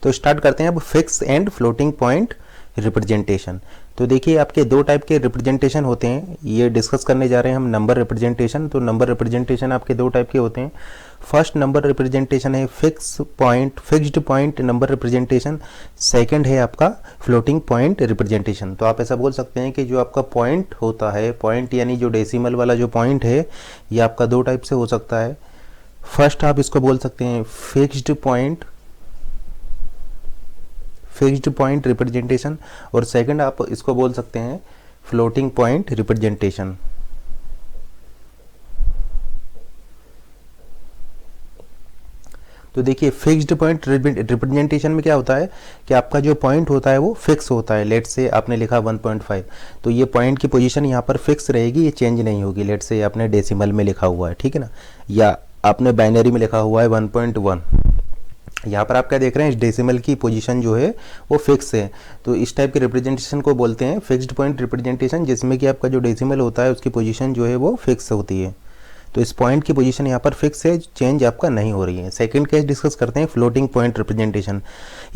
तो स्टार्ट करते हैं अब fix and floating point representation. तो देखिए आपके दो टाइप के रिप्रेजेंटेशन होते हैं, ये डिस्कस करने जा रहे हैं हम नंबर रिप्रेजेंटेशन। तो नंबर रिप्रेजेंटेशन आपके दो टाइप के होते हैं। फर्स्ट नंबर रिप्रेजेंटेशन है fixed point number representation. Second है आपका फ्लोटिंग पॉइंट रिप्रेजेंटेशन। तो आप ऐसा बोल सकते हैं कि जो आपका पॉइंट होता है, पॉइंट यानी जो डेसिमल वाला जो पॉइंट है, ये आपका दो टाइप से हो सकता है। फर्स्ट आप इसको बोल सकते हैं फिक्स्ड पॉइंट रिप्रेजेंटेशन, और सेकंड आप इसको बोल सकते हैं फ्लोटिंग पॉइंट रिप्रेजेंटेशन। तो देखिए फिक्स्ड पॉइंट रिप्रेजेंटेशन में क्या होता है कि आपका जो पॉइंट होता है वो फिक्स होता है। लेट से आपने लिखा 1.5, तो ये पॉइंट की पोजीशन यहाँ पर फिक्स रहेगी, ये चेंज नहीं होगी। लेट से आपने डेसिमल में लिखा हुआ है, ठीक है ना, या आपने बाइनरी में लिखा हुआ है 1.1, यहाँ पर आप क्या देख रहे हैं, इस डेसिमल की पोजीशन जो है वो फिक्स है। तो इस टाइप के रिप्रेजेंटेशन को बोलते हैं फिक्स्ड पॉइंट रिप्रेजेंटेशन, जिसमें कि आपका जो डेसिमल होता है उसकी पोजीशन जो है वो फिक्स होती है। तो इस पॉइंट की पोजीशन यहाँ पर फिक्स है, चेंज आपका नहीं हो रही है। सेकंड केस डिस्कस करते हैं फ्लोटिंग पॉइंट रिप्रेजेंटेशन।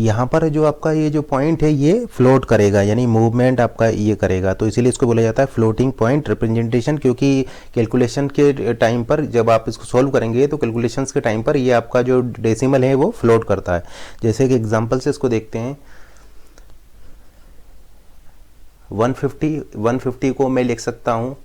यहाँ पर जो आपका ये जो पॉइंट है ये फ्लोट करेगा, यानी मूवमेंट आपका ये करेगा, तो इसीलिए इसको बोला जाता है फ्लोटिंग पॉइंट रिप्रेजेंटेशन। क्योंकि कैलकुलेशन के टाइम पर जब आप इसको सॉल्व करेंगे तो कैलकुलेशंस के टाइम पर ये आपका जो डेसिमल है वो फ्लोट करता है। जैसे कि एग्जाम्पल से इसको देखते हैं, 150 को मैं लिख सकता हूँ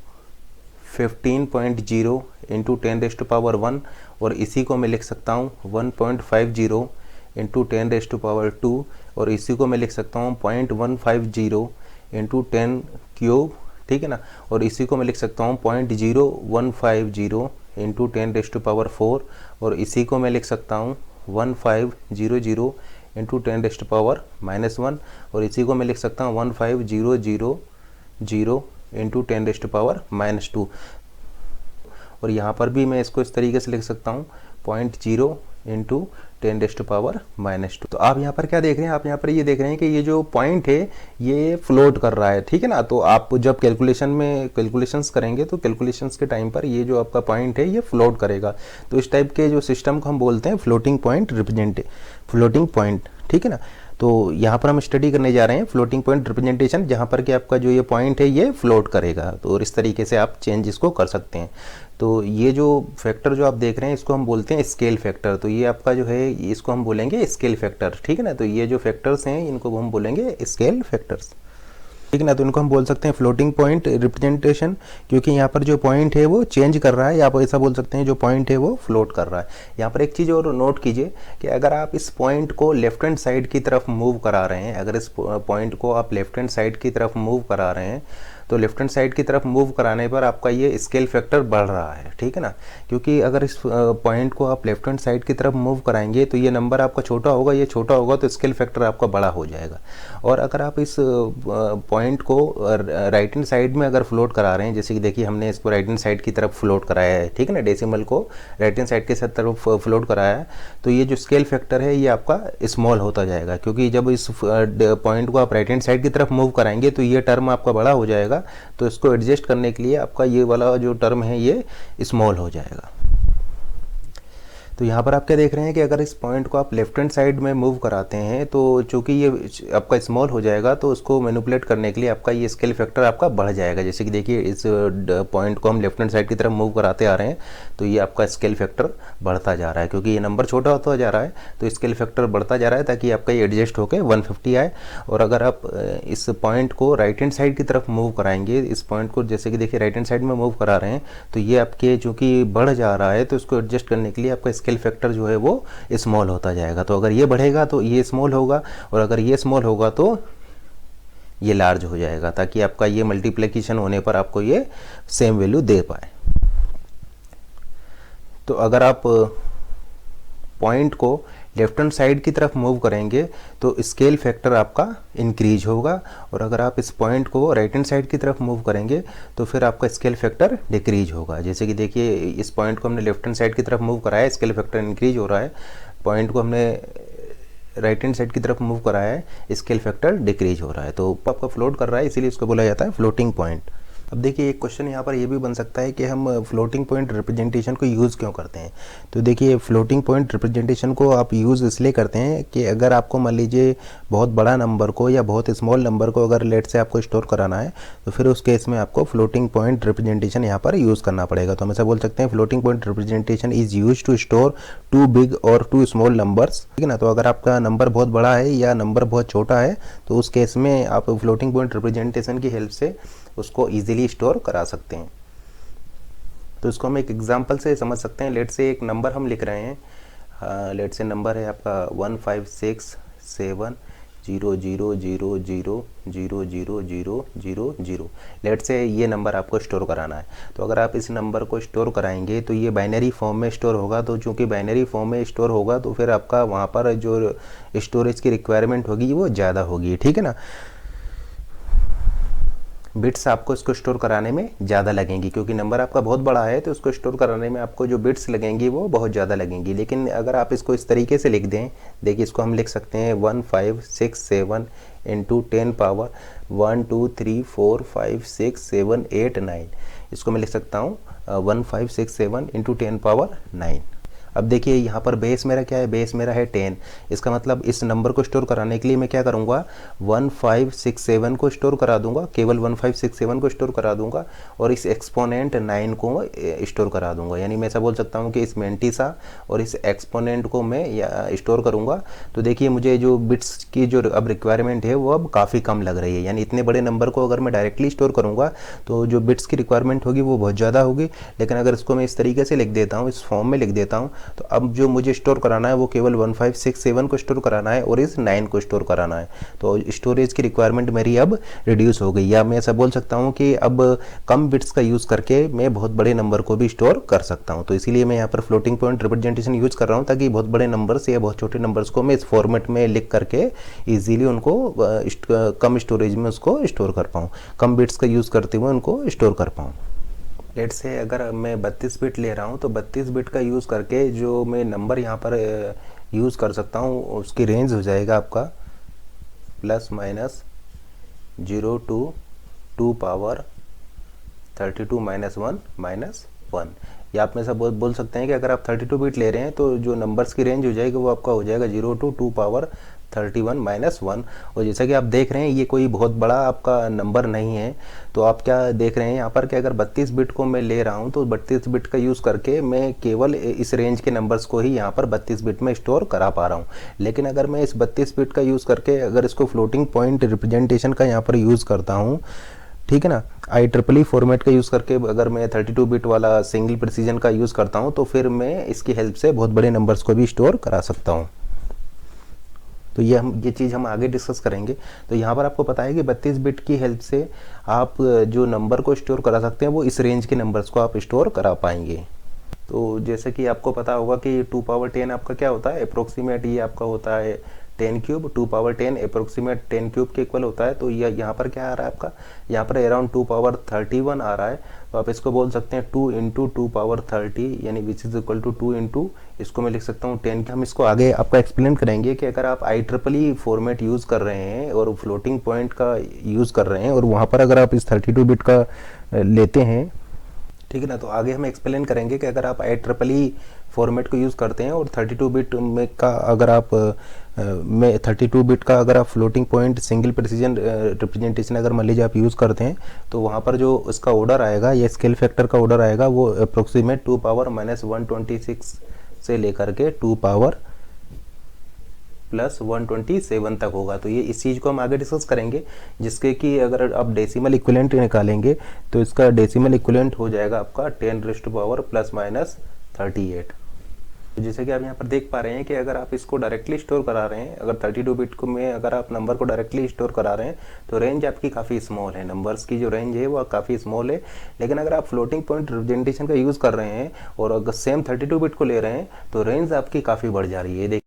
15.0 इंटू 10⁻1, और इसी को मैं लिख सकता हूँ 1.50 इंटू 10⁻2, और इसी को मैं लिख सकता हूँ 0.150 इंटू 10 क्यूब, ठीक है ना, और इसी को मैं लिख सकता हूँ 0.0150 इंटू 10⁻4, और इसी को मैं लिख सकता हूँ 1500 इंटू 10⁻⁻1, और इसी को मैं लिख सकता हूँ 1500 इंटू 10⁻⁻2, और यहाँ पर भी मैं इसको इस तरीके से लिख सकता हूँ 0.0 इंटू 10⁻⁻2। तो आप यहाँ पर क्या देख रहे हैं, आप यहाँ पर ये देख रहे हैं कि ये जो पॉइंट है ये फ्लोट कर रहा है, ठीक है ना। तो आप जब कैलकुलेशंस करेंगे तो कैलकुलेशंस के टाइम पर ये जो आपका पॉइंट है ये फ्लोट करेगा। तो इस टाइप के जो सिस्टम को हम बोलते हैं फ्लोटिंग पॉइंट, ठीक है ना। तो यहाँ पर हम स्टडी करने जा रहे हैं फ्लोटिंग पॉइंट रिप्रेजेंटेशन, जहाँ पर कि आपका जो ये पॉइंट है ये फ्लोट करेगा। तो और इस तरीके से आप चेंज इसको कर सकते हैं। तो ये जो फैक्टर जो आप देख रहे हैं इसको हम बोलते हैं स्केल फैक्टर। तो ये आपका जो है इसको हम बोलेंगे स्केल फैक्टर, ठीक है ना। तो ये जो फैक्टर्स हैं इनको हम बोलेंगे स्केल फैक्टर्स, ठीक है ना। तो इनको हम बोल सकते हैं फ्लोटिंग पॉइंट रिप्रेजेंटेशन, क्योंकि यहाँ पर जो पॉइंट है वो चेंज कर रहा है, या आप ऐसा बोल सकते हैं जो पॉइंट है वो फ्लोट कर रहा है। यहाँ पर एक चीज़ और नोट कीजिए कि अगर आप इस पॉइंट को लेफ्ट हैंड साइड की तरफ मूव करा रहे हैं, अगर इस पॉइंट को आप लेफ्ट हैंड साइड की तरफ मूव करा रहे हैं, तो लेफ्ट हैंड साइड की तरफ मूव कराने पर आपका ये स्केल फैक्टर बढ़ रहा है, ठीक है ना। क्योंकि अगर इस पॉइंट को आप लेफ्ट हैंड साइड की तरफ मूव कराएंगे तो ये नंबर आपका छोटा होगा, ये छोटा होगा तो स्केल फैक्टर आपका बड़ा हो जाएगा। और अगर आप इस पॉइंट को राइट हैंड साइड में अगर फ्लोट करा रहे हैं, जैसे कि देखिए हमने इसको राइट हैंड साइड की तरफ फ्लोट कराया है, ठीक है ना, डेसिमल को राइट हैंड साइड के तरफ फ्लोट कराया है, तो ये जो स्केल फैक्टर है ये आपका स्मॉल होता जाएगा। क्योंकि जब इस पॉइंट को आप राइट हैंड साइड की तरफ मूव कराएंगे तो ये टर्म आपका बड़ा हो जाएगा, तो इसको एडजस्ट करने के लिए आपका ये वाला जो टर्म है ये स्मॉल हो जाएगा। तो यहाँ पर आप क्या देख रहे हैं कि अगर इस पॉइंट को आप लेफ्ट हैंड साइड में मूव कराते हैं तो चूंकि ये आपका स्मॉल हो जाएगा, तो उसको मैनिपुलेट करने के लिए आपका ये स्केल फैक्टर आपका बढ़ जाएगा। जैसे कि देखिए इस पॉइंट को हम लेफ्ट हैंड साइड की तरफ मूव कराते आ रहे हैं तो ये आपका स्केल फैक्टर बढ़ता जा रहा है, क्योंकि ये नंबर छोटा होता जा रहा है तो स्केल फैक्टर बढ़ता जा रहा है ताकि आपका ये एडजस्ट होकर 150 आए। और अगर आप इस पॉइंट को राइट हैंड साइड की तरफ मूव कराएंगे, इस पॉइंट को जैसे कि देखिए राइट हैंड साइड में मूव करा रहे हैं, तो ये आपके चूँकि बढ़ जा रहा है तो इसको एडजस्ट करने के लिए आपका स्केल फैक्टर जो है वो स्मॉल होता जाएगा। तो अगर ये बढ़ेगा तो ये स्मॉल होगा, और अगर ये स्मॉल होगा तो ये लार्ज हो जाएगा, ताकि आपका ये मल्टीप्लिकेशन होने पर आपको ये सेम वैल्यू दे पाए। तो अगर आप पॉइंट को लेफ्ट हैंड साइड की तरफ मूव करेंगे तो स्केल फैक्टर आपका इंक्रीज होगा, और अगर आप इस पॉइंट को राइट हैंड साइड की तरफ मूव करेंगे तो फिर आपका स्केल फैक्टर डिक्रीज होगा। जैसे कि देखिए इस पॉइंट को हमने लेफ्ट हैंड साइड की तरफ मूव कराया, स्केल फैक्टर इंक्रीज हो रहा है। पॉइंट को हमने राइट हैंड साइड की तरफ मूव कराया है, स्केल फैक्टर डिक्रीज हो रहा है। तो आपका फ्लोट कर रहा है, इसीलिए इसको बोला जाता है फ्लोटिंग पॉइंट। अब देखिए एक क्वेश्चन यहाँ पर ये भी बन सकता है कि हम फ्लोटिंग पॉइंट रिप्रेजेंटेशन को यूज़ क्यों करते हैं। तो देखिए फ्लोटिंग पॉइंट रिप्रेजेंटेशन को आप यूज़ इसलिए करते हैं कि अगर आपको मान लीजिए बहुत बड़ा नंबर को या बहुत स्मॉल नंबर को अगर लेट से आपको स्टोर कराना है तो फिर उस केस में आपको फ्लोटिंग पॉइंट रिप्रेजेंटेशन यहाँ पर यूज़ करना पड़ेगा। तो हम ऐसा बोल सकते हैं floating point representation is use to store too big और टू स्मॉल नंबर्स, ठीक है ना। तो अगर आपका नंबर बहुत बड़ा है या नंबर बहुत छोटा है तो उस केस में आप फ्लोटिंग पॉइंट रिप्रेजेंटेशन की हेल्प से उसको ईजिली स्टोर करा सकते हैं। तो इसको हम एक एग्जांपल से समझ सकते हैं। लेट से एक नंबर हम लिख रहे हैं, लेट से नंबर है आपका 1567000000000। लेट से ये नंबर आपको स्टोर कराना है। तो अगर आप इस नंबर को स्टोर कराएंगे तो ये बाइनरी फॉर्म में स्टोर होगा। तो चूंकि बाइनरी फॉर्म में स्टोर होगा तो फिर आपका वहाँ पर जो स्टोरेज की रिक्वायरमेंट होगी वो ज़्यादा होगी, ठीक है ना। बिट्स आपको इसको स्टोर कराने में ज़्यादा लगेंगी, क्योंकि नंबर आपका बहुत बड़ा है तो उसको स्टोर कराने में आपको जो बिट्स लगेंगी वो बहुत ज़्यादा लगेंगी। लेकिन अगर आप इसको इस तरीके से लिख दें, देखिए इसको हम लिख सकते हैं 1567 इंटू 10 पावर 1 2 3 4 5 6 7 8 9। इसको मैं लिख सकता हूँ 1567 इंटू 10 पावर 9। अब देखिए यहाँ पर बेस मेरा क्या है, बेस मेरा है 10। इसका मतलब इस नंबर को स्टोर कराने के लिए मैं क्या करूँगा, 1567 को स्टोर करा दूंगा, केवल 1567 को स्टोर करा दूंगा और इस एक्सपोनेंट 9 को स्टोर करा दूंगा। यानी मैं ऐसा बोल सकता हूँ कि इस मेंटिसा और इस एक्सपोनेंट को मैं स्टोर करूँगा। तो देखिए मुझे जो बिट्स की जो अब रिक्वायरमेंट है वो अब काफ़ी कम लग रही है। यानी इतने बड़े नंबर को अगर मैं डायरेक्टली स्टोर करूँगा तो जो बिट्स की रिक्वायरमेंट होगी वो बहुत ज़्यादा होगी। लेकिन अगर इसको मैं इस तरीके से लिख देता हूँ, इस फॉर्म में लिख देता हूँ, तो अब जो मुझे स्टोर कराना है वो केवल 1567 को स्टोर कराना है और इस 9 को स्टोर कराना है। तो स्टोरेज की रिक्वायरमेंट मेरी अब रिड्यूस हो गई, या मैं ऐसा बोल सकता हूँ कि अब कम बिट्स का यूज़ करके मैं बहुत बड़े नंबर को भी स्टोर कर सकता हूँ। तो इसीलिए मैं यहाँ पर फ्लोटिंग पॉइंट रिप्रेजेंटेशन यूज़ कर रहा हूँ, ताकि बहुत बड़े नंबर्स या बहुत छोटे नंबर्स को मैं इस फॉर्मेट में लिख करके ईजिली उनको कम स्टोरेज में उसको स्टोर कर पाऊँ, कम बिट्स का यूज़ करते हुए उनको स्टोर कर पाऊँ। लेट से अगर मैं 32 बिट ले रहा हूँ तो 32 बिट का यूज़ करके जो मैं नंबर यहाँ पर यूज़ कर सकता हूँ उसकी रेंज हो जाएगा आपका +-0 to 2 ⁻1 या आप में से बोल सकते हैं कि अगर आप 32 बिट ले रहे हैं तो जो नंबर्स की रेंज हो जाएगी वो आपका हो जाएगा 0 to 2 ⁻31 -1। और जैसा कि आप देख रहे हैं ये कोई बहुत बड़ा आपका नंबर नहीं है। तो आप क्या देख रहे हैं यहाँ पर कि अगर 32 बिट को मैं ले रहा हूँ तो 32 बिट का यूज़ करके मैं केवल इस रेंज के नंबर्स को ही यहाँ पर 32 बिट में स्टोर करा पा रहा हूँ। लेकिन अगर मैं इस 32 बिट का यूज़ करके अगर इसको फ्लोटिंग पॉइंट रिप्रेजेंटेशन का यहाँ पर यूज़ करता हूँ, ठीक है ना, IEEE फॉर्मेट का यूज़ करके अगर मैं 32 बिट वाला सिंगल प्रिसीजन का यूज़ करता हूँ तो फिर मैं इसकी हेल्प से बहुत बड़े नंबर्स को भी स्टोर करा सकता हूँ। तो ये चीज़ हम आगे डिस्कस करेंगे। तो यहाँ पर आपको पता है कि 32 बिट की हेल्प से आप जो नंबर को स्टोर करा सकते हैं वो इस रेंज के नंबर्स को आप स्टोर करा पाएंगे। तो जैसे कि आपको पता होगा कि 2 पावर 10 आपका क्या होता है, अप्रोक्सीमेट ये आपका होता है 10 क्यूब। 2 पावर 10 अप्रोक्सीमेट 10 क्यूब के इक्वल होता है। तो ये यहाँ पर क्या आ रहा है आपका, यहाँ पर अराउंड 2 पावर 31 आ रहा है। तो आप इसको बोल सकते हैं 2 इंटू 2 पावर 30 यानी which is equal to 2 into, इसको मैं लिख सकता हूँ 10। हम इसको आगे आपको एक्सप्लेन करेंगे कि अगर आप IEEE फॉर्मेट यूज़ कर रहे हैं और फ्लोटिंग पॉइंट का यूज़ कर रहे हैं और वहाँ पर अगर आप इस 32 बिट का लेते हैं, ठीक है ना, तो आगे हम एक्सप्लेन करेंगे कि अगर आप IEEE फॉर्मेट को यूज़ करते हैं और 32 बिट में का अगर आप में 32 बिट का अगर आप floating point single precision representation अगर मान लीजिए आप यूज़ करते हैं तो वहाँ पर जो उसका ऑर्डर आएगा या स्केल फैक्टर का ऑर्डर आएगा वो अप्रोक्सीमेट 2 पावर -126 से लेकर के 2 पावर +127 तक होगा। तो ये इस चीज़ को हम आगे डिस्कस करेंगे, जिसके कि अगर आप डेसिमल इक्विवेलेंट निकालेंगे तो इसका डेसिमल इक्विवेलेंट हो जाएगा आपका 10⁻⁻38। तो जैसे कि आप यहाँ पर देख पा रहे हैं कि अगर आप इसको डायरेक्टली स्टोर करा रहे हैं, अगर 32 बिट को में अगर आप नंबर को डायरेक्टली स्टोर करा रहे हैं तो रेंज आपकी काफ़ी स्मॉल है, नंबर्स की जो रेंज है वो काफ़ी स्मॉल है। लेकिन अगर आप फ्लोटिंग पॉइंट रिप्रेजेंटेशन का यूज़ कर रहे हैं और अगर सेम 32 बिट को ले रहे हैं तो रेंज आपकी काफ़ी बढ़ जा रही है।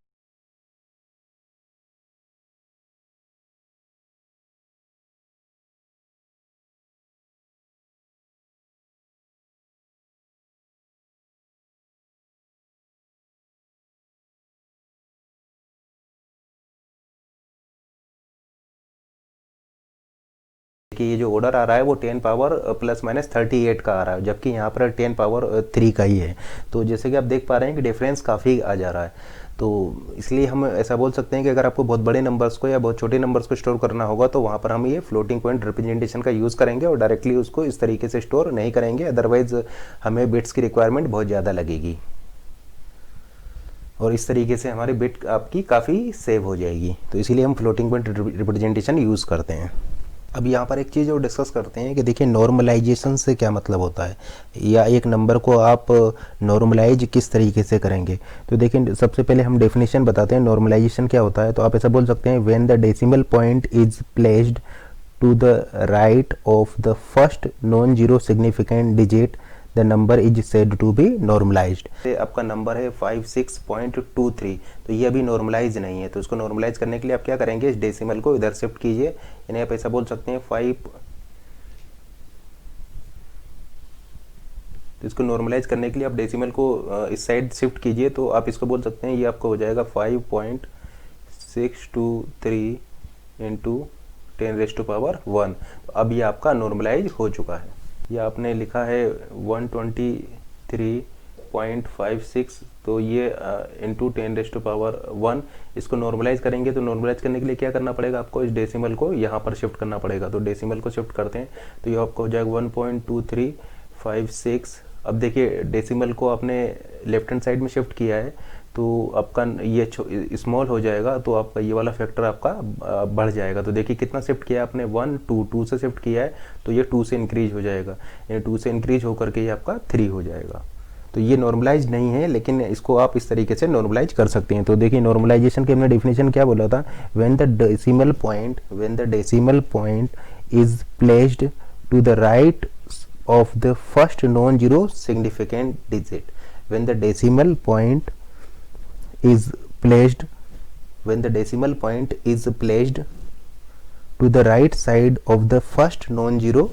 देखिए ये जो ऑर्डर आ रहा है वो 10 पावर ±38 का आ रहा है, जबकि यहाँ पर 10 पावर 3 का ही है। तो जैसे कि आप देख पा रहे हैं कि डिफरेंस काफ़ी आ जा रहा है। तो इसलिए हम ऐसा बोल सकते हैं कि अगर आपको बहुत बड़े नंबर्स को या बहुत छोटे नंबर्स को स्टोर करना होगा तो वहाँ पर हम ये फ्लोटिंग पॉइंट रिप्रेजेंटेशन का यूज़ करेंगे और डायरेक्टली उसको इस तरीके से स्टोर नहीं करेंगे, अदरवाइज हमें बिट्स की रिक्वायरमेंट बहुत ज़्यादा लगेगी और इस तरीके से हमारी बिट आपकी काफ़ी सेव हो जाएगी। तो इसीलिए हम फ्लोटिंग पॉइंट रिप्रेजेंटेशन यूज़ करते हैं। अब यहाँ पर एक चीज़ और डिस्कस करते हैं कि देखिए नॉर्मलाइजेशन से क्या मतलब होता है, या एक नंबर को आप नॉर्मलाइज किस तरीके से करेंगे। तो देखिए सबसे पहले हम डेफिनेशन बताते हैं नॉर्मलाइजेशन क्या होता है। तो आप ऐसा बोल सकते हैं, when the decimal point is placed to the right of the first non zero significant digit the number is said to be normalized. आपका नंबर है 56.23, तो ये अभी नॉर्मलाइज नहीं है। तो इसको नॉर्मलाइज करने के लिए आप क्या करेंगे, इस डेसिमल को इधर शिफ्ट कीजिए, यानी आप ऐसा बोल सकते हैं 5। तो इसको नॉर्मलाइज करने के लिए आप डेसिमल को इस साइड शिफ्ट कीजिए, तो आप इसको बोल सकते हैं ये आपको हो जाएगा 5.623 इंटू 10⁻1। तो अब ये आपका नॉर्मलाइज हो चुका है। ये आपने लिखा है 123.56, तो ये इंटू 10⁻1। इसको नॉर्मलाइज करेंगे, तो नॉर्मलाइज करने के लिए क्या करना पड़ेगा आपको, इस डेसिमल को यहाँ पर शिफ्ट करना पड़ेगा। तो डेसिमल को शिफ्ट करते हैं तो ये आपको हो जाएगा 1.2356। अब देखिए डेसिमल को आपने लेफ्ट हैंड साइड में शिफ्ट किया है, तो आपका ये स्मॉल हो जाएगा, तो आपका ये वाला फैक्टर आपका बढ़ जाएगा। तो देखिए कितना शिफ्ट किया आपने, 1 2 से शिफ्ट किया है, तो ये 2 से इंक्रीज हो जाएगा, यानी 2 से इंक्रीज होकर के ये आपका 3 हो जाएगा। तो ये नॉर्मलाइज नहीं है, लेकिन इसको आप इस तरीके से नॉर्मलाइज कर सकते हैं। तो देखिए नॉर्मलाइजेशन की हमने डेफिनेशन क्या बोला था, when the decimal point is placed to the right of the first non zero significant digit. When the decimal point is placed to the right side of the first non-zero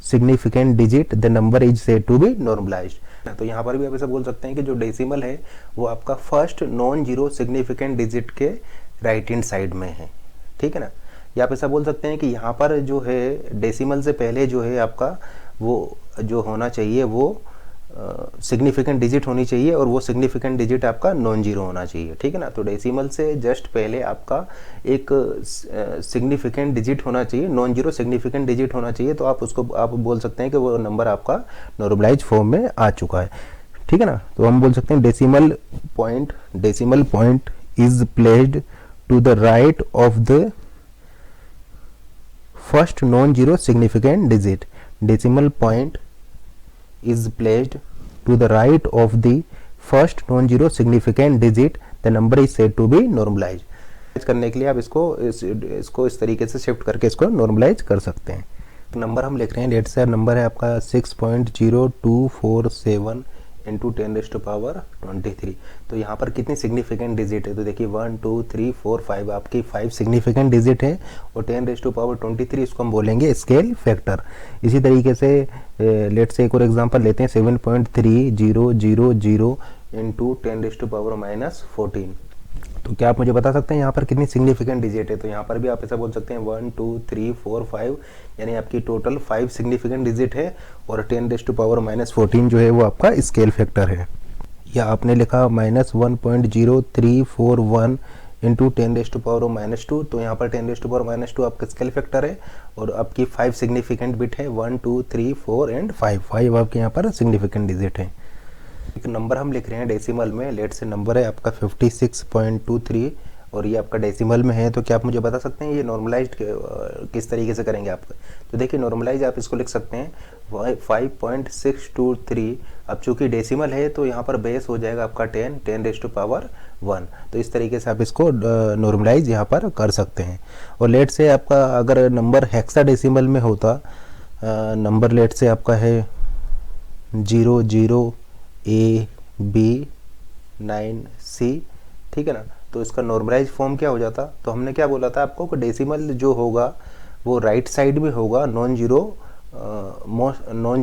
significant digit, the number is said to be normalized। तो यहाँ पर भी आप ऐसा बोल सकते हैं कि जो डेसिमल है वो आपका first non zero significant digit के राइट हैंड साइड में है, ठीक है ना। या आप ऐसा बोल सकते हैं कि यहाँ पर जो है डेसिमल से पहले जो है आपका वो जो होना चाहिए वो सिग्निफिकेंट डिजिट होनी चाहिए, और वो सिग्निफिकेंट डिजिट आपका नॉन जीरो होना चाहिए, ठीक है ना। तो डेसिमल से जस्ट पहले आपका एक सिग्निफिकेंट डिजिट होना चाहिए, नॉन जीरो सिग्निफिकेंट डिजिट होना चाहिए। तो आप उसको आप बोल सकते हैं कि वो नंबर आपका नॉर्मलाइज फॉर्म में आ चुका है, ठीक है ना। तो हम बोल सकते हैं decimal point is placed to the right of the first non zero significant digit. Decimal point is placed to the right of the first non-zero significant digit, the number is said to be normalized। करने के लिए आप इसको इस तरीके से shift करके इसको नॉर्मलाइज कर सकते हैं। नंबर हम लिख रहे हैं, लेट से नंबर है आपका 6.0247 इंटू 10⁻23। तो यहाँ पर कितनी सिग्निफिकेंट डिजिट है, तो देखिए 1 2 3 4 5 आपकी 5 सिग्निफिकेंट डिजिट है, और 10⁻23 इसको हम बोलेंगे स्केल फैक्टर। इसी तरीके से लेट से एक और एग्जांपल लेते हैं, 7.3000 इंटू 10⁻14। तो क्या आप मुझे बता सकते हैं यहाँ पर कितनी सिग्निफिकेंट डिजिट है। तो यहाँ पर भी आप ऐसा बोल सकते हैं 1 2 3 4 5, यानी आपकी टोटल 5 सिग्निफिकेंट डिजिट है, और 10⁻14 जो है वो आपका स्केल फैक्टर है। या आपने लिखा -1.0341 इंटू 10⁻², तो यहाँ पर 10⁻² आपका स्केल फैक्टर है, और आपकी 5 सिग्निफिकेंट बिट है 1 2 3 4 एंड 5 आपके यहाँ पर सिग्निफिकेंट डिजिट है। एक नंबर हम लिख रहे हैं डेसिमल में, लेट से नंबर है आपका 56.23, और ये आपका डेसिमल में है। तो क्या आप मुझे बता सकते हैं ये नॉर्मलाइज्ड किस तरीके से करेंगे आप। तो देखिए नॉर्मलाइज आप इसको लिख सकते हैं 5.623। अब चूंकि डेसिमल है तो यहाँ पर बेस हो जाएगा आपका 10⁻1। तो इस तरीके से आप इसको नॉर्मलाइज यहाँ पर कर सकते हैं। और लेट से आपका अगर नंबर हेक्साडेसिमल में होता, नंबर लेट से आपका है 00AB9C, ठीक है ना। तो इसका नॉर्मलाइज फॉर्म क्या हो जाता, तो हमने क्या बोला था आपको कि डेसिमल जो होगा वो राइट साइड में होगा नॉन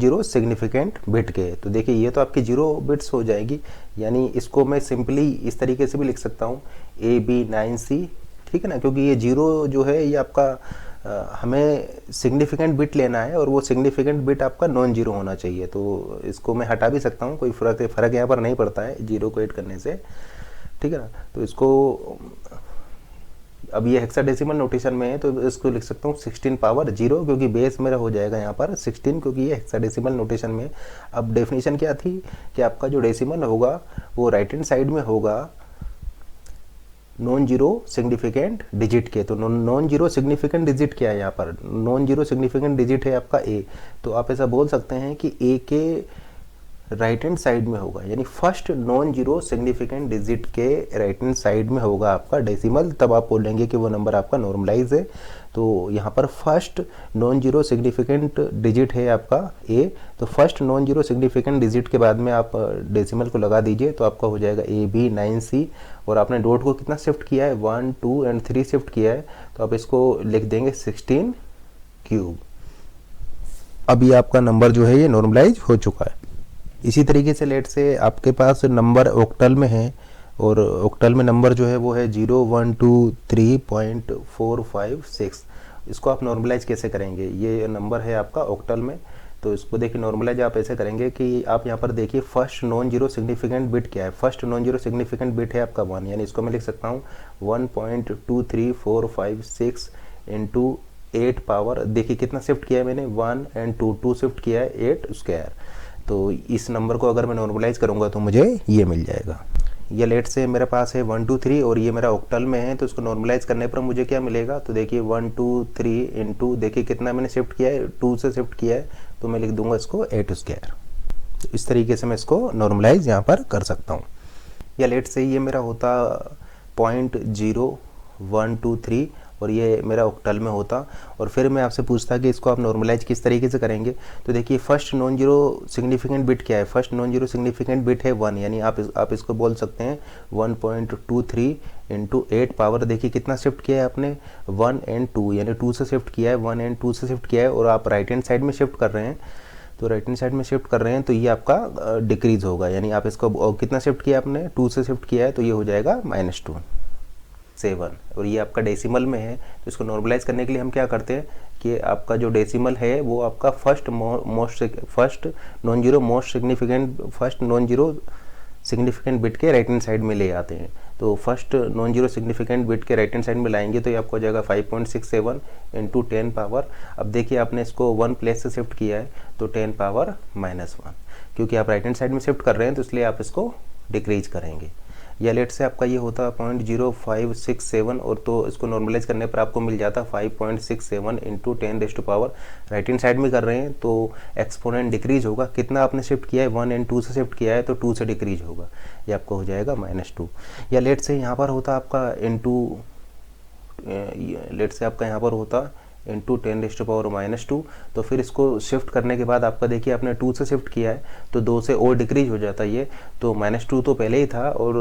जीरो सिग्निफिकेंट बिट के। तो देखिए ये तो आपकी 0 बिट्स हो जाएगी, यानी इसको मैं सिंपली इस तरीके से भी लिख सकता हूँ AB9C, ठीक है ना, क्योंकि ये 0 जो है ये आपका हमें सिग्निफिकेंट बिट लेना है और वो सिग्निफिकेंट बिट आपका नॉन जीरो होना चाहिए। तो इसको मैं हटा भी सकता हूँ, कोई फ़र्क यहाँ पर नहीं पड़ता है जीरो को ऐड करने से, ठीक है ना। तो इसको अब ये हेक्साडेसिमल नोटेशन में है तो इसको लिख सकता हूँ 16 पावर 0, क्योंकि बेस मेरा हो जाएगा यहाँ पर 16, क्योंकि ये हेक्साडेसिमल नोटेशन में। अब डेफिनेशन क्या थी कि आपका जो डेसिमल होगा वो राइट हैंड साइड में होगा नॉन जीरो सिग्निफिकेंट डिजिट के। तो नॉन जीरो सिग्निफिकेंट डिजिट क्या है यहाँ पर, नॉन जीरो सिग्निफिकेंट डिजिट है आपका ए। तो आप ऐसा बोल सकते हैं कि ए के राइट हैंड साइड में होगा, यानी first non zero significant digit के राइट हैंड साइड में होगा आपका डेसिमल, तब आप बोलेंगे कि वो नंबर आपका नॉर्मलाइज है। तो यहाँ पर first non zero significant digit है आपका ए, तो first non zero significant digit के बाद में आप डेसिमल को लगा दीजिए, तो आपका हो जाएगा ए बी 9C। और आपने डॉट को कितना शिफ्ट किया है, 1 2 एंड 3 शिफ्ट किया है, तो आप इसको लिख देंगे 16 क्यूब। अभी आपका नंबर जो है ये नॉर्मलाइज हो चुका है। इसी तरीके से लेट से आपके पास नंबर ऑक्टल में है और ऑक्टल में नंबर जो है वो है 0123.456। इसको आप नॉर्मलाइज कैसे करेंगे, ये नंबर है आपका ऑक्टल में। तो इसको देखिए नॉर्मलाइज आप ऐसे करेंगे कि आप यहाँ पर देखिए first non zero significant bit क्या है, first non zero significant bit है आपका 1, यानी इसको मैं लिख सकता हूँ 1.23456 इंटू 8 पावर, देखिए कितना शिफ्ट किया है मैंने 1 एंड 2 शिफ्ट किया है 8 स्क्वायर। तो इस नंबर को अगर मैं नॉर्मलाइज करूँगा तो मुझे ये मिल जाएगा। ये लेट से मेरे पास है 1 2 3 और ये मेरा ऑक्टल में है, तो इसको नॉर्मलाइज करने पर मुझे क्या मिलेगा, तो देखिए 1 2 3 इंटू, देखिए कितना मैंने शिफ्ट किया है 2 से शिफ्ट किया है, तो मैं लिख दूंगा इसको 8 स्क्वायर। तो इस तरीके से मैं इसको नॉर्मलाइज यहाँ पर कर सकता हूँ। या लेट से ये मेरा होता 0.0123 और ये मेरा ऑक्टल में होता, और फिर मैं आपसे पूछता कि इसको आप नॉर्मलाइज किस तरीके से करेंगे। तो देखिए first non zero significant bit क्या है, first non zero significant bit है 1, यानी आप इसको बोल सकते हैं 1.23 इंटू 8 पावर, देखिए कितना शिफ्ट किया है आपने 1 एंड 2, यानी 2 से शिफ्ट किया है, 1 एंड 2 से शिफ्ट किया है, और आप राइट हैंड साइड में शिफ्ट कर रहे हैं। तो राइट हैंड साइड में शिफ्ट कर रहे हैं तो ये आपका डिक्रीज होगा, यानी आप इसको कितना शिफ्ट किया आपने 2 से शिफ्ट किया है, तो ये हो जाएगा -2 7। और ये आपका डेसिमल में है, तो इसको नॉर्मलाइज करने के लिए हम क्या करते हैं कि आपका जो डेसिमल है वो आपका first non zero significant bit के राइट हैंड साइड में ले आते हैं। तो first non zero significant bit के राइट हैंड साइड में लाएंगे तो ये आपको हो जाएगा 5.67 इंटू 10 पावर। अब देखिए आपने इसको 1 प्लेस से शिफ्ट किया है तो 10 पावर -1, क्योंकि आप राइट हैंड साइड में शिफ्ट कर रहे हैं तो इसलिए आप इसको डिक्रीज करेंगे। या लेट से आपका ये होता 0.0567 और तो इसको नॉर्मलाइज करने पर आपको मिल जाता 5.67 इंटू 10⁻, राइट हैंड साइड में कर रहे हैं तो एक्सपोनेंट डिक्रीज होगा, कितना आपने शिफ्ट किया है 1 एंड 2 से शिफ्ट किया है तो 2 से डिक्रीज होगा, ये आपको हो जाएगा -2। या लेट से यहाँ पर होता आपका यहाँ पर होता इंटू 10⁻², तो फिर इसको शिफ्ट करने के बाद आपका देखिए आपने 2 से शिफ्ट किया है तो 2 से और डिक्रीज हो जाता है ये, तो -2 तो पहले ही था और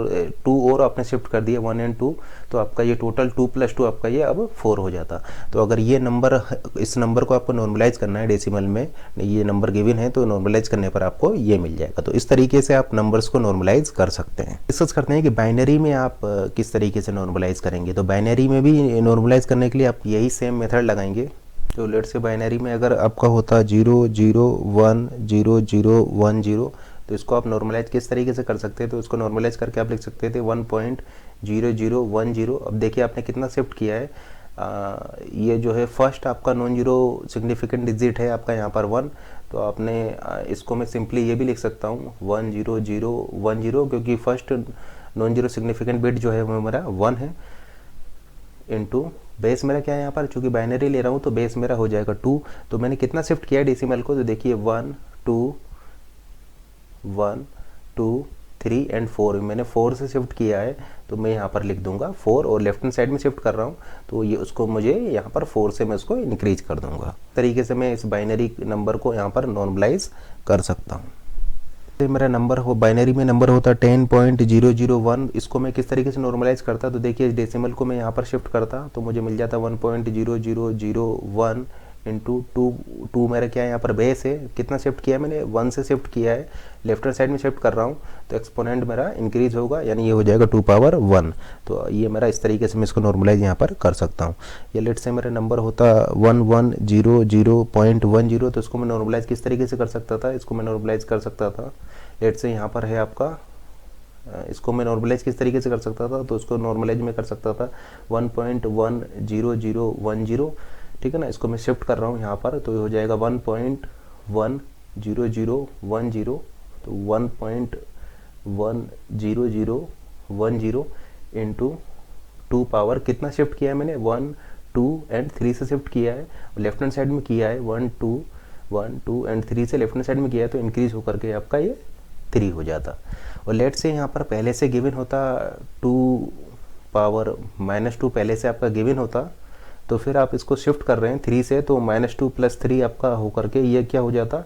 2 और आपने शिफ्ट कर दिया 1 एंड 2, तो आपका ये टोटल 2 + 2 आपका ये अब 4 हो जाता। तो अगर ये नंबर, इस नंबर को आपको नॉर्मलाइज करना है डेसिमल में, ये नंबर गिवन है तो नॉर्मलाइज करने पर आपको ये मिल जाएगा। तो इस तरीके से आप नंबर्स को नॉर्मलाइज कर सकते हैं। डिस्कस करते हैं कि बाइनरी में आप किस तरीके से नॉर्मलाइज करेंगे। तो बाइनरी में भी नॉर्मलाइज करने के लिए आप यही सेम मेथड लगाएंगे। तो लेट्स से बाइनरी में अगर आपका होता 0 0 1 0 0 1 0, तो इसको आप नॉर्मलाइज किस तरीके से कर सकते हैं। तो इसको नॉर्मलाइज करके आप लिख सकते थे 1.0010। अब देखिए आपने कितना शिफ्ट किया है, ये जो है फर्स्ट आपका नॉन जीरो सिग्निफिकेंट डिजिट है आपका यहाँ पर 1, तो आपने इसको मैं सिंपली ये भी लिख सकता हूँ 10010, क्योंकि first non zero significant bit जो है वो मेरा 1 है, इंटू बेस मेरा क्या है यहाँ पर, चूँकि बाइनरी ले रहा हूँ तो बेस मेरा हो जाएगा 2। तो मैंने कितना शिफ्ट किया है डेसिमल को, तो देखिए 1 2 1 2 3 एंड 4, मैंने 4 से शिफ्ट किया है तो मैं यहाँ पर लिख दूंगा 4, और लेफ्ट हैंड साइड में शिफ्ट कर रहा हूँ तो ये उसको मुझे यहाँ पर 4 से मैं उसको इंक्रीज कर दूंगा। तरीके से मैं इस बाइनरी नंबर को यहाँ पर नॉर्मलाइज कर सकता हूँ। मेरा नंबर हो बाइनरी में नंबर होता 10.001, इसको मैं किस तरीके से नॉर्मलाइज करता, तो देखिए इस डेसिमल को मैं यहाँ पर शिफ्ट करता तो मुझे मिल जाता 1.0001 इंटू टू मेरा क्या है यहाँ पर बेस है, कितना शिफ्ट किया है मैंने 1 से शिफ्ट किया है, लेफ्ट हैंड साइड में शिफ्ट कर रहा हूँ, तो एक्सपोनेंट मेरा इंक्रीज होगा, यानी ये हो जाएगा 2 पावर 1। तो ये मेरा इस तरीके से मैं इसको नॉर्मलाइज यहाँ पर कर सकता हूँ। ये लेट से मेरा नंबर होता 1100.10, तो इसको मैं नॉर्मलाइज किस तरीके से कर सकता था, इसको मैं नॉर्मलाइज कर सकता था, लेट से यहाँ पर है आपका, इसको मैं नॉर्मलाइज किस तरीके से कर सकता था, तो इसको नॉर्मलाइज में कर सकता था 1.10010, ठीक है ना। इसको मैं शिफ्ट कर रहा हूँ यहाँ पर, तो ये हो जाएगा 1.10010, तो 1.10010 इंटू 2 पावर कितना शिफ्ट किया है मैंने 1 2 एंड 3 से शिफ्ट किया है, लेफ्ट हैंड साइड में किया है 1 2 एंड 3 से लेफ्ट हैंड साइड में किया है, तो इंक्रीज होकर के आपका ये 3 हो जाता। और लेट से यहाँ पर पहले से गिवन होता 2 पावर -2 पहले से आपका गिवन होता, तो फिर आप इसको शिफ्ट कर रहे हैं 3 से, तो -2 + 3 आपका होकर के ये क्या हो जाता,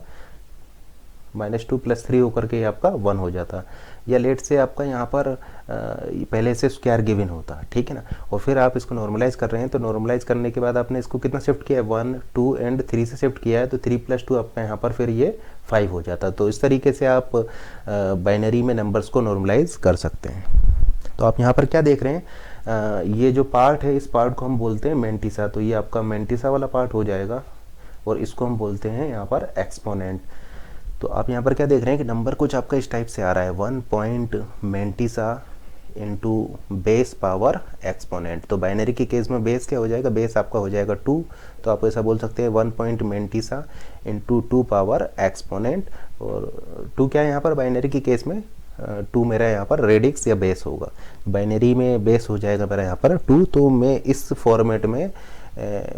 -2 + 3 होकर के आपका 1 हो जाता। या लेट से आपका यहाँ पर पहले से स्क्वायर गिवन होता, ठीक है ना। और फिर आप इसको नॉर्मलाइज कर रहे हैं, तो नॉर्मलाइज करने के बाद आपने इसको कितना शिफ्ट किया है 1 2 एंड 3 से शिफ्ट किया है, तो 3 + 2 आपका यहाँ पर फिर ये 5 हो जाता। तो इस तरीके से आप बाइनरी में नंबर्स को नॉर्मलाइज कर सकते हैं। तो आप यहाँ पर क्या देख रहे हैं, ये जो पार्ट है इस पार्ट को हम बोलते हैं मेंटिसा, तो ये आपका मेंटिसा वाला पार्ट हो जाएगा, और इसको हम बोलते हैं यहाँ पर एक्सपोनेंट। तो आप यहाँ पर क्या देख रहे हैं कि नंबर कुछ आपका इस टाइप से आ रहा है 1 point mantissa into base power exponent. तो बाइनरी के केस में बेस क्या हो जाएगा, बेस आपका हो जाएगा 2, तो आप ऐसा बोल सकते हैं 1 point mantissa into 2 power exponent. और 2 क्या है यहाँ पर बाइनरी के केस में 2 मेरा यहाँ पर रेडिक्स या बेस होगा, बाइनरी में बेस हो जाएगा मेरा यहाँ पर 2। तो मैं इस फॉर्मेट में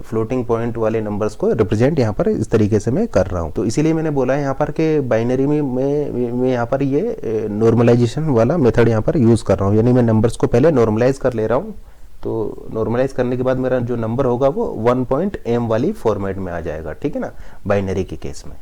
फ्लोटिंग पॉइंट वाले नंबर्स को रिप्रेजेंट यहाँ पर इस तरीके से मैं कर रहा हूँ। तो इसीलिए मैंने बोला है यहाँ पर कि बाइनरी में मैं यहाँ पर ये नॉर्मलाइजेशन वाला मेथड यहाँ पर यूज़ कर रहा हूँ, यानी मैं नंबर्स को पहले नॉर्मलाइज कर ले रहा हूँ। तो नॉर्मलाइज करने के बाद मेरा जो नंबर होगा वो 1.m वाली फॉर्मेट में आ जाएगा, ठीक है ना, बाइनरी के केस में।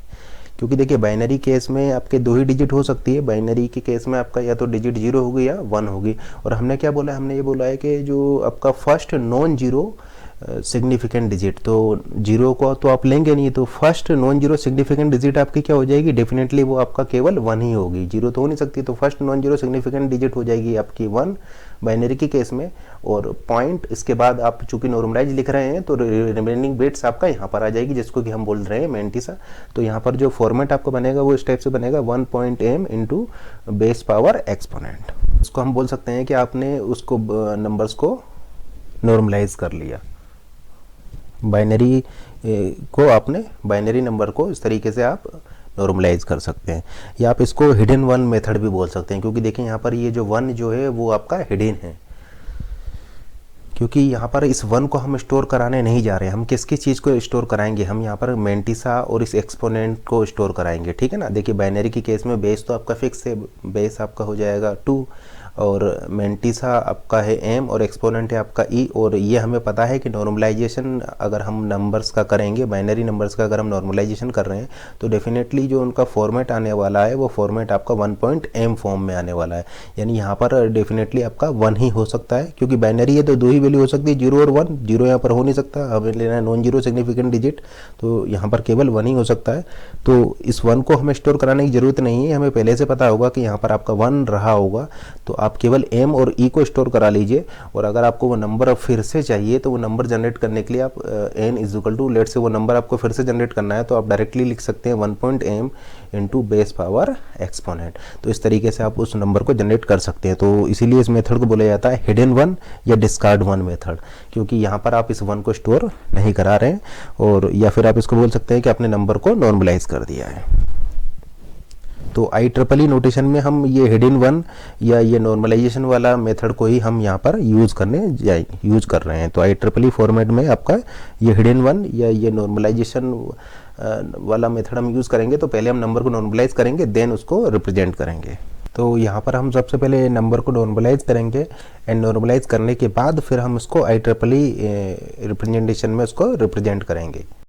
क्योंकि देखिए बाइनरी केस में आपके 2 ही डिजिट हो सकती है, बाइनरी के केस में आपका या तो डिजिट 0 होगी या 1 होगी। और हमने क्या बोला है, हमने ये बोला है कि जो आपका first non zero significant digit, तो 0 को तो आप लेंगे नहीं, तो first non zero significant digit आपकी क्या हो जाएगी, डेफिनेटली वो आपका केवल 1 ही होगी, 0 तो हो नहीं सकती। तो first non zero significant digit हो जाएगी आपकी 1 बाइनरी के केस में, और पॉइंट इसके बाद आप चूंकि नॉर्मलाइज लिख रहे हैं तो रिमेनिंग बिट्स आपका यहाँ पर आ जाएगी, जिसको कि हम बोल रहे हैं मेंटिसा। तो यहाँ पर जो फॉर्मेट आपको बनेगा वो इस टाइप से बनेगा 1.m into base power exponent. इसको हम बोल सकते हैं कि आपने उसको नंबर्स को नॉर्मलाइज कर लिया, बाइनरी को आपने बाइनरी नंबर को इस तरीके से आप नॉर्मलाइज कर सकते हैं। या आप इसको हिडन 1 मेथड भी बोल सकते हैं, क्योंकि देखिए यहाँ पर ये जो 1 जो है वो आपका हिडन है, क्योंकि यहाँ पर इस 1 को हम स्टोर कराने नहीं जा रहे हैं। हम किसकी चीज़ को स्टोर कराएंगे, हम यहाँ पर मेंटिसा और इस एक्सपोनेंट को स्टोर कराएंगे, ठीक है ना। देखिए बाइनरी के केस में बेस तो आपका फिक्स है, बेस आपका हो जाएगा 2, और मेंटिसा आपका है m, और एक्सपोनेंट है आपका e। और ये हमें पता है कि नॉर्मलाइजेशन अगर हम नंबर्स का करेंगे, बाइनरी नंबर्स का अगर हम नॉर्मलाइजेशन कर रहे हैं, तो डेफिनेटली जो उनका फॉर्मेट आने वाला है वो फॉर्मेट आपका 1.m फॉर्म में आने वाला है। यानी यहाँ पर डेफिनेटली आपका 1 ही हो सकता है, क्योंकि बाइनरी है तो 2 ही वैल्यू हो सकती है, 0 और 1। 0 यहाँ पर हो नहीं सकता, हमें लेना है नॉन जीरो सिग्निफिकेंट डिजिट, तो यहाँ पर केवल 1 ही हो सकता है। तो इस 1 को हमें स्टोर कराने की जरूरत नहीं है, हमें पहले से पता होगा कि यहाँ पर आपका 1 रहा होगा, तो आप केवल m और e को स्टोर करा लीजिए। और अगर आपको वो नंबर फिर से चाहिए, तो वो नंबर जनरेट करने के लिए आप n इक्वल टू, लेट से वो नंबर आपको फिर से जनरेट करना है, तो आप डायरेक्टली लिख सकते हैं 1.m into base power exponent. तो इस तरीके से आप उस नंबर को जनरेट कर सकते हैं। तो इसीलिए इस मेथड को बोला जाता है हिडन 1 या डिस्कार्ड 1 मेथड, क्योंकि यहाँ पर आप इस 1 को स्टोर नहीं करा रहे हैं। और या फिर आप इसको बोल सकते हैं कि आपने नंबर को नॉर्मलाइज कर दिया है। तो IEEE नोटेशन में हम ये हिडन 1 या ये नॉर्मलाइजेशन वाला मेथड को ही हम यहाँ पर यूज़ कर रहे हैं। तो IEEE फॉर्मेट में आपका ये हिडन 1 या ये नॉर्मलाइजेशन वाला मेथड हम यूज़ करेंगे। तो पहले हम नंबर को नॉर्मलाइज करेंगे, देन उसको रिप्रेजेंट करेंगे। तो यहाँ पर हम सबसे पहले नंबर को नॉर्मलाइज करेंगे, एंड नॉर्मलाइज करने के बाद फिर हम उसको IEEE रिप्रेजेंटेशन में उसको रिप्रेजेंट करेंगे।